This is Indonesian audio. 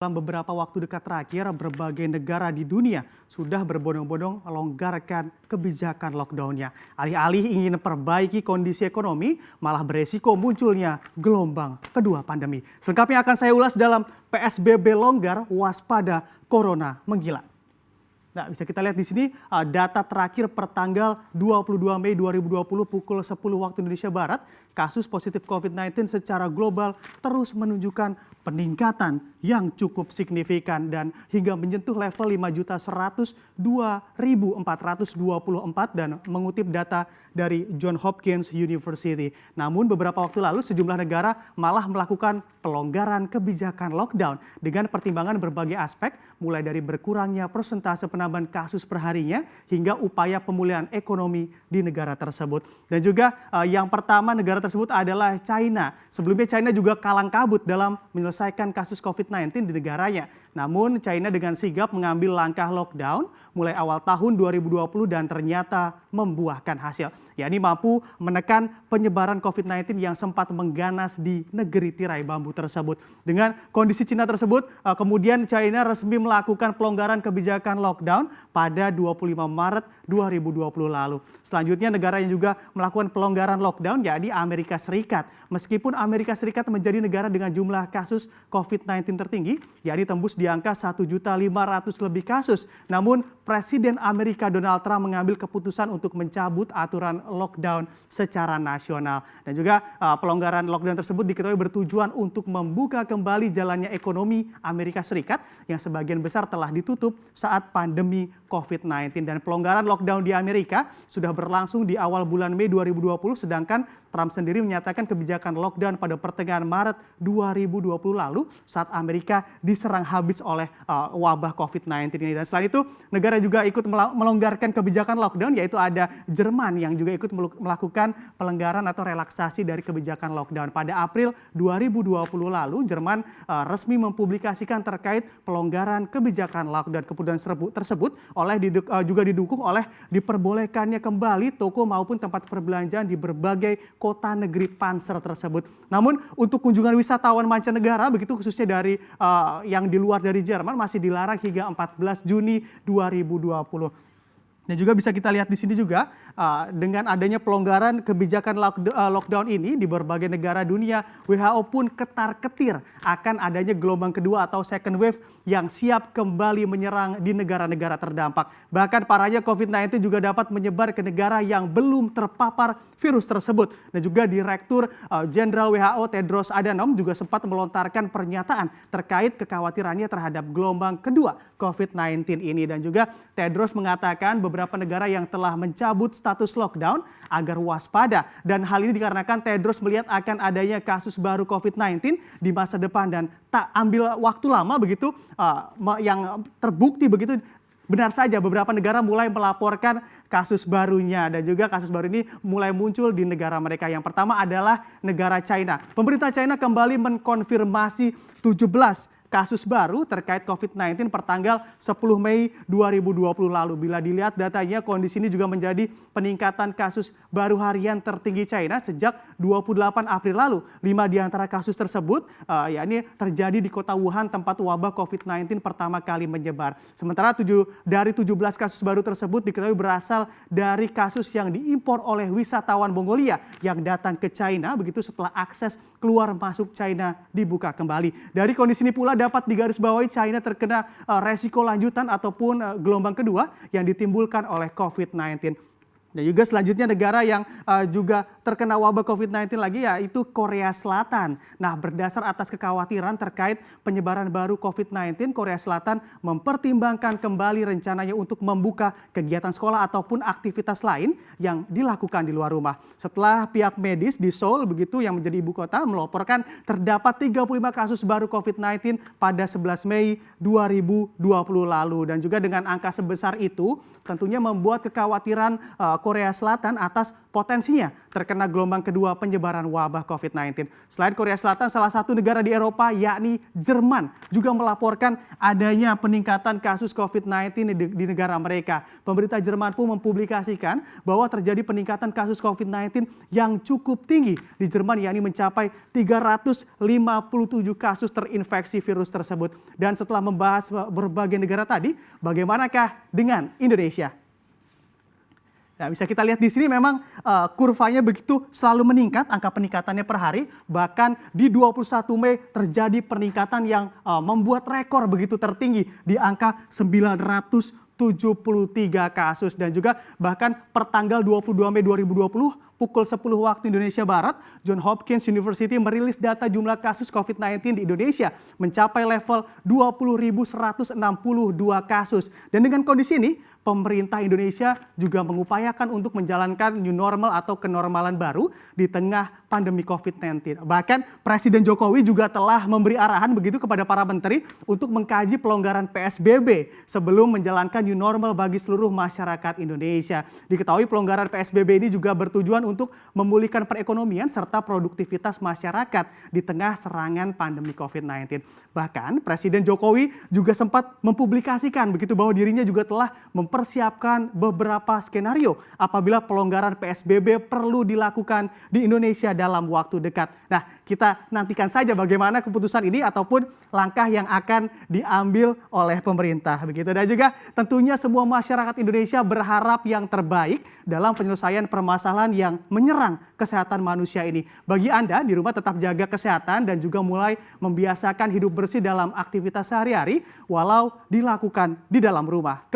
Dalam beberapa waktu dekat terakhir, berbagai negara di dunia sudah berbondong-bondong melonggarkan kebijakan lockdown-nya. Alih-alih ingin perbaiki kondisi ekonomi, malah beresiko munculnya gelombang kedua pandemi. Selengkapnya akan saya ulas dalam PSBB longgar, waspada corona menggila. Nah, bisa kita lihat di sini data terakhir per tanggal 22 Mei 2020 pukul 10 waktu Indonesia Barat, kasus positif COVID-19 secara global terus menunjukkan peningkatan yang cukup signifikan dan hingga menyentuh level 5.102.424 dan mengutip data dari Johns Hopkins University. Namun beberapa waktu lalu sejumlah negara malah melakukan pelonggaran kebijakan lockdown dengan pertimbangan berbagai aspek, mulai dari berkurangnya persentase penambahan kasus perharinya hingga upaya pemulihan ekonomi di negara tersebut. Dan juga yang pertama negara tersebut adalah China. Sebelumnya China juga kalang kabut dalam menyelesaikan kasus COVID-19 di negaranya. Namun China dengan sigap mengambil langkah lockdown mulai awal tahun 2020 dan ternyata membuahkan hasil. Yakni mampu menekan penyebaran COVID-19 yang sempat mengganas di negeri tirai bambu tersebut. Dengan kondisi China tersebut, kemudian China resmi melakukan pelonggaran kebijakan lockdown pada 25 Maret 2020 lalu. Selanjutnya negara yang juga melakukan pelonggaran lockdown yakni Amerika Serikat. Meskipun Amerika Serikat menjadi negara dengan jumlah kasus COVID-19 tertinggi, yakni tembus di angka 1.500.000 lebih kasus. Namun Presiden Amerika Donald Trump mengambil keputusan untuk mencabut aturan lockdown secara nasional. Dan juga pelonggaran lockdown tersebut diketahui bertujuan untuk membuka kembali jalannya ekonomi Amerika Serikat yang sebagian besar telah ditutup saat pandemi COVID-19. Dan pelonggaran lockdown di Amerika sudah berlangsung di awal bulan Mei 2020, sedangkan Trump sendiri menyatakan kebijakan lockdown pada pertengahan Maret 2020 lalu saat Amerika diserang habis oleh wabah COVID-19 ini. Dan selain itu, negara juga ikut melonggarkan kebijakan lockdown, yaitu ada Jerman yang juga ikut melakukan pelonggaran atau relaksasi dari kebijakan lockdown. Pada April 2020 lalu, Jerman resmi mempublikasikan terkait pelonggaran kebijakan lockdown. Keputusan tersebut juga didukung oleh diperbolehkannya kembali toko maupun tempat perbelanjaan di berbagai kota negeri panser tersebut. Namun untuk kunjungan wisatawan mancanegara, begitu khususnya dari yang di luar dari Jerman, masih dilarang hingga 14 Juni 2020. Dan juga bisa kita lihat di sini juga dengan adanya pelonggaran kebijakan lockdown ini di berbagai negara dunia, WHO pun ketar-ketir akan adanya gelombang kedua atau second wave yang siap kembali menyerang di negara-negara terdampak. Bahkan parahnya COVID-19 juga dapat menyebar ke negara yang belum terpapar virus tersebut. Dan juga Direktur Jenderal WHO Tedros Adhanom juga sempat melontarkan pernyataan terkait kekhawatirannya terhadap gelombang kedua COVID-19 ini. Dan juga Tedros mengatakan beberapa negara yang telah mencabut status lockdown agar waspada. Dan hal ini dikarenakan Tedros melihat akan adanya kasus baru COVID-19 di masa depan dan tak ambil waktu lama begitu yang terbukti begitu. Benar saja beberapa negara mulai melaporkan kasus barunya dan juga kasus baru ini mulai muncul di negara mereka. Yang pertama adalah negara China. Pemerintah China kembali mengkonfirmasi 17 kasus baru terkait COVID-19 per tanggal 10 Mei 2020 lalu. Bila dilihat datanya, kondisi ini juga menjadi peningkatan kasus baru harian tertinggi China sejak 28 April lalu. 5 di antara kasus tersebut yakni terjadi di kota Wuhan, tempat wabah COVID-19 pertama kali menyebar. Sementara 7 dari 17 kasus baru tersebut diketahui berasal dari kasus yang diimpor oleh wisatawan Mongolia yang datang ke China begitu setelah akses keluar masuk China dibuka kembali. Dari kondisi ini pula dapat digarisbawahi China terkena resiko lanjutan ataupun gelombang kedua yang ditimbulkan oleh COVID-19. Dan juga selanjutnya negara yang juga terkena wabah COVID-19 lagi yaitu Korea Selatan. Nah, berdasar atas kekhawatiran terkait penyebaran baru COVID-19, Korea Selatan mempertimbangkan kembali rencananya untuk membuka kegiatan sekolah ataupun aktivitas lain yang dilakukan di luar rumah. Setelah pihak medis di Seoul begitu yang menjadi ibu kota melaporkan terdapat 35 kasus baru COVID-19 pada 11 Mei 2020 lalu. Dan juga dengan angka sebesar itu tentunya membuat kekhawatiran Korea Selatan atas potensinya terkena gelombang kedua penyebaran wabah COVID-19. Selain Korea Selatan, salah satu negara di Eropa yakni Jerman juga melaporkan adanya peningkatan kasus COVID-19 di negara mereka. Pemerintah Jerman pun mempublikasikan bahwa terjadi peningkatan kasus COVID-19 yang cukup tinggi di Jerman, yakni mencapai 357 kasus terinfeksi virus tersebut. Dan setelah membahas berbagai negara tadi, bagaimanakah dengan Indonesia? Nah, bisa kita lihat di sini memang kurvanya begitu selalu meningkat, angka peningkatannya per hari. Bahkan di 21 Mei terjadi peningkatan yang membuat rekor begitu tertinggi di angka 973 kasus. Dan juga bahkan per tanggal 22 Mei 2020 pukul 10 waktu Indonesia Barat, Johns Hopkins University merilis data jumlah kasus COVID-19 di Indonesia mencapai level 20.162 kasus. Dan dengan kondisi ini, pemerintah Indonesia juga mengupayakan untuk menjalankan new normal atau kenormalan baru di tengah pandemi COVID-19. Bahkan Presiden Jokowi juga telah memberi arahan begitu kepada para menteri untuk mengkaji pelonggaran PSBB sebelum menjalankan new normal bagi seluruh masyarakat Indonesia. Diketahui pelonggaran PSBB ini juga bertujuan untuk memulihkan perekonomian serta produktivitas masyarakat di tengah serangan pandemi COVID-19. Bahkan Presiden Jokowi juga sempat mempublikasikan begitu bahwa dirinya juga telah mempersiapkan beberapa skenario apabila pelonggaran PSBB perlu dilakukan di Indonesia dalam waktu dekat. Nah, kita nantikan saja bagaimana keputusan ini ataupun langkah yang akan diambil oleh pemerintah begitu. Dan juga tentunya semua masyarakat Indonesia berharap yang terbaik dalam penyelesaian permasalahan yang menyerang kesehatan manusia ini. Bagi Anda di rumah tetap jaga kesehatan dan juga mulai membiasakan hidup bersih dalam aktivitas sehari-hari walau dilakukan di dalam rumah.